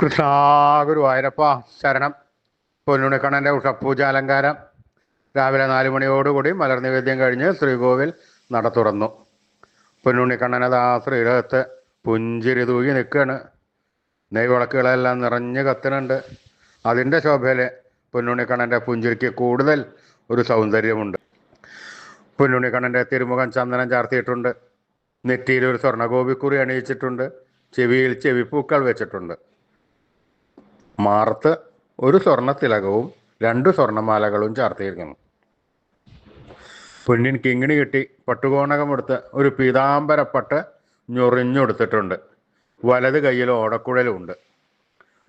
കൃഷ്ണ ഗുരുവായൂരപ്പ ശരണം. പൊന്നുണിക്കണ്ണൻ്റെ ഉഷപ്പൂജ അലങ്കാരം. രാവിലെ 4 മണിയോടുകൂടി മലർനിവേദ്യം കഴിഞ്ഞ് ശ്രീകോവിൽ നട തുറന്നു. പൊന്നുണ്ണിക്കണ്ണനത് ആ ശ്രീരഥത്ത് പുഞ്ചിരി തൂകി നിൽക്കുകയാണ്. നെയ്വിളക്കുകളെല്ലാം നിറഞ്ഞ് കത്തുന്നുണ്ട്. അതിൻ്റെ ശോഭയിൽ പൊന്നുണ്ണിക്കണ്ണൻ്റെ പുഞ്ചിരിക്ക് കൂടുതൽ ഒരു സൗന്ദര്യമുണ്ട്. പൊന്നുണ്ണിക്കണ്ണൻ്റെ തിരുമുഖം ചന്ദനം ചാർത്തിയിട്ടുണ്ട്. നെറ്റിയിൽ ഒരു സ്വർണ്ണഗോപിക്കുറി അണിയിച്ചിട്ടുണ്ട്. ചെവിയിൽ ചെവിപ്പൂക്കൾ വെച്ചിട്ടുണ്ട്. മാർത്ത് ഒരു സ്വർണ്ണ തിലകവും 2 സ്വർണ്ണമാലകളും ചാർത്തിയിരിക്കുന്നു. പൊന്നിൻ കിങ്ങിണി കെട്ടി പട്ടുകോണകമെടുത്ത് ഒരു പീതാംബരപ്പട്ട് ഞൊറിഞ്ഞൊടുത്തിട്ടുണ്ട്. വലത് കയ്യിൽ ഓടക്കുഴലുമുണ്ട്.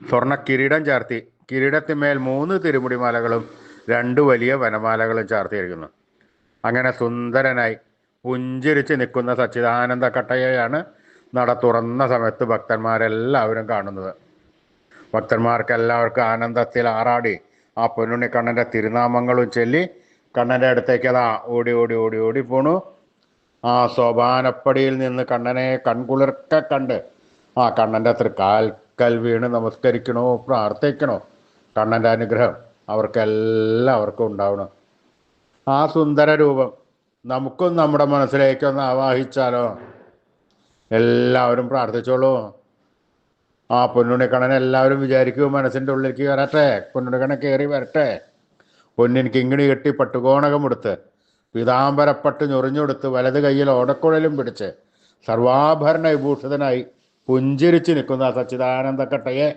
സ്വർണ്ണ കിരീടം ചാർത്തി കിരീടത്തിന്മേൽ 3 തിരുമുടിമാലകളും 2 വലിയ വനമാലകളും ചാർത്തിയിരിക്കുന്നു. അങ്ങനെ സുന്ദരനായി പുഞ്ചിരിച്ച് നിൽക്കുന്ന സച്ചിദാനന്ദ കട്ടയെയാണ് നട തുറന്ന സമയത്ത് ഭക്തന്മാരെല്ലാവരും കാണുന്നത്. ഭക്തന്മാർക്കെല്ലാവർക്കും ആനന്ദത്തിൽ ആറാടി ആ പൊന്നുണ്ണിക്കണ്ണൻ്റെ തിരുനാമങ്ങളും ചൊല്ലി കണ്ണൻ്റെ അടുത്തേക്ക് അതാ ഓടി ഓടി ഓടി ഓടി പോണു. ആ സോപാനപ്പടിയിൽ നിന്ന് കണ്ണനെ കൺകുളിർക്കെ കണ്ട് ആ കണ്ണൻ്റെ തൃക്കാൽക്കൽ വീണ് നമസ്കരിക്കണോ, പ്രാർത്ഥിക്കണോ. കണ്ണൻ്റെ അനുഗ്രഹം അവർക്കെല്ലാവർക്കും ഉണ്ടാവണം. ആ സുന്ദര രൂപം നമുക്കും നമ്മുടെ മനസ്സിലേക്കൊന്ന് ആവാഹിച്ചാലോ? എല്ലാവരും പ്രാർത്ഥിച്ചോളൂ. ആ പൊന്നുണ്ണിക്കണ്ണൻ എല്ലാവരും വിചാരിക്കും മനസ്സിൻ്റെ ഉള്ളിലേക്ക് വരട്ടെ, പൊന്നുണ്ണിക്കണ്ണൻ കയറി വരട്ടെ. പൊന്നിൻ കിങ്ങിണി കെട്ടി പട്ടുകോണകമെടുത്ത് പീതാംബരപ്പട്ട് ഞൊറിഞ്ഞെടുത്ത് വലത് കയ്യിൽ ഓടക്കുഴലും പിടിച്ച് സർവാഭരണ വിഭൂഷിതനായി പുഞ്ചിരിച്ച് നിൽക്കുന്ന സച്ചിദാനന്ദ കട്ടയെ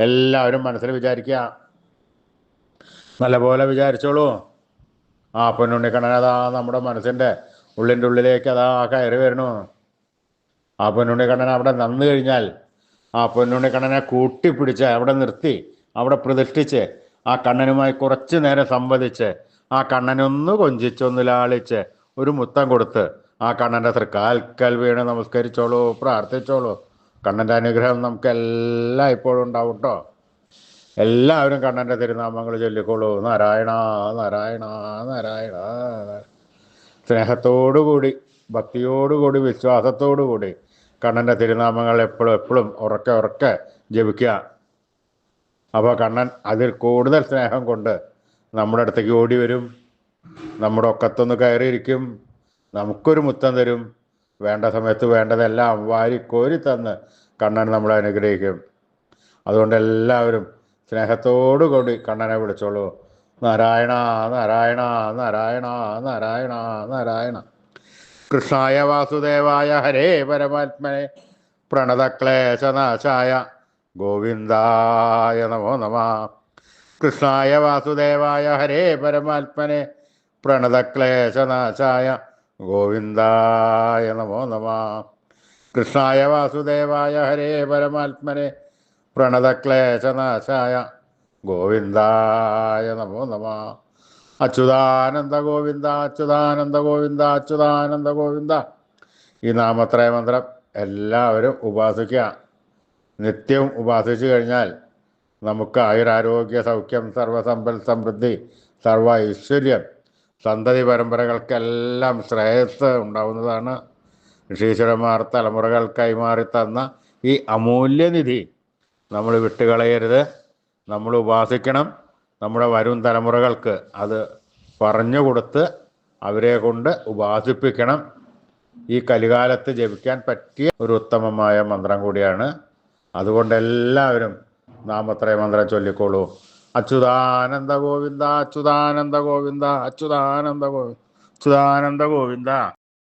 എല്ലാവരും മനസ്സിൽ വിചാരിക്കുക. നല്ലപോലെ വിചാരിച്ചോളൂ. ആ പൊന്നുണ്ണിക്കണ്ണൻ അതാ നമ്മുടെ മനസ്സിൻ്റെ ഉള്ളിൻ്റെ ഉള്ളിലേക്ക് അതാ കയറി വരണു. ആ പൊന്നുണ്ണിക്കണ്ണൻ അവിടെ നന്നു കഴിഞ്ഞാൽ ആ പൊന്നുണ്ണിക്കണ്ണനെ കൂട്ടിപ്പിടിച്ച് അവിടെ നിർത്തി അവിടെ പ്രതിഷ്ഠിച്ച് ആ കണ്ണനുമായി കുറച്ച് നേരം സംവദിച്ച് ആ കണ്ണനൊന്ന് കൊഞ്ചിച്ചൊന്ന് ലാളിച്ച് ഒരു മുത്തം കൊടുത്ത് ആ കണ്ണൻ്റെ തൃക്കാൽക്കൽ വീണ് നമസ്കരിച്ചോളൂ, പ്രാർത്ഥിച്ചോളൂ. കണ്ണൻ്റെ അനുഗ്രഹം നമുക്കെല്ലാം ഇപ്പോഴും ഉണ്ടാവും കേട്ടോ. എല്ലാവരും കണ്ണൻ്റെ തിരുനാമങ്ങൾ ചൊല്ലിക്കോളൂ. നാരായണ നാരായണ നാരായണ. സ്നേഹത്തോടുകൂടി ഭക്തിയോടുകൂടി വിശ്വാസത്തോടുകൂടി കണ്ണൻ്റെ തിരുനാമങ്ങൾ എപ്പോഴും എപ്പോഴും ഉറക്കെ ഉറക്കെ ജപിക്കുക. അപ്പോൾ കണ്ണൻ അതിൽ കൂടുതൽ സ്നേഹം കൊണ്ട് നമ്മുടെ അടുത്തേക്ക് ഓടി വരും. നമ്മുടെ ഒക്കത്തൊന്ന് കയറിയിരിക്കും. നമുക്കൊരു മുത്തം തരും. വേണ്ട സമയത്ത് വേണ്ടതെല്ലാം വാരിക്കോരി തന്ന് കണ്ണൻ നമ്മളെ അനുഗ്രഹിക്കും. അതുകൊണ്ട് എല്ലാവരും സ്നേഹത്തോടു കൂടി കണ്ണനെ വിളിച്ചോളൂ. നാരായണ നാരായണ നാരായണ നാരായണ നാരായണ. കൃഷ്ണായ വാസുദേവായ ഹരേ പരമാത്മനെ പ്രണതക്ലേശനാശായ ഗോവിന്ദായ നമോ നമഃ. കൃഷ്ണായ വാസുദേവായ ഹരേ പരമാത്മനെ പ്രണതക്ലേശനാശായ ഗോവിന്ദായ നമോ നമഃ. കൃഷ്ണായ വാസുദേവായ ഹരേ പരമാത്മനെ പ്രണതക്ലേശനാശായ ഗോവിന്ദായ നമോ നമഃ. അച്യുതാനന്ദ ഗോവിന്ദ അച്യുതാനന്ദ ഗോവിന്ദ അച്യുതാനന്ദ ഗോവിന്ദ. ഈ നാമത്രയ മന്ത്രം എല്ലാവരും ഉപാസിക്കുക. നിത്യവും ഉപാസിച്ചു കഴിഞ്ഞാൽ നമുക്ക് ആയുരാരോഗ്യ സൗഖ്യം സർവസമ്പൽ സമൃദ്ധി സർവ ഐശ്വര്യം സന്തതി പരമ്പരകൾക്കെല്ലാം ശ്രേയസ് ഉണ്ടാവുന്നതാണ്. ഋഷീശ്വരന്മാർ തലമുറകൾ കൈമാറി തന്ന ഈ അമൂല്യനിധി നമ്മൾ വിട്ടുകളയരുത്. നമ്മൾ ഉപാസിക്കണം. നമ്മുടെ വരും തലമുറകൾക്ക് അത് പറഞ്ഞു കൊടുത്ത് അവരെ കൊണ്ട് ഉപാസിപ്പിക്കണം. ഈ കലികാലത്ത് ജപിക്കാൻ പറ്റിയ ഒരു ഉത്തമമായ മന്ത്രം കൂടിയാണ്. അതുകൊണ്ട് എല്ലാവരും നാമത്രയ മന്ത്രം ചൊല്ലിക്കോളൂ. അച്യുതാനന്ദ ഗോവിന്ദ അച്യുതാനന്ദ ഗോവിന്ദ അച്യുതാനന്ദ ഗോവിന്ദ അച്യുതാനന്ദ ഗോവിന്ദ.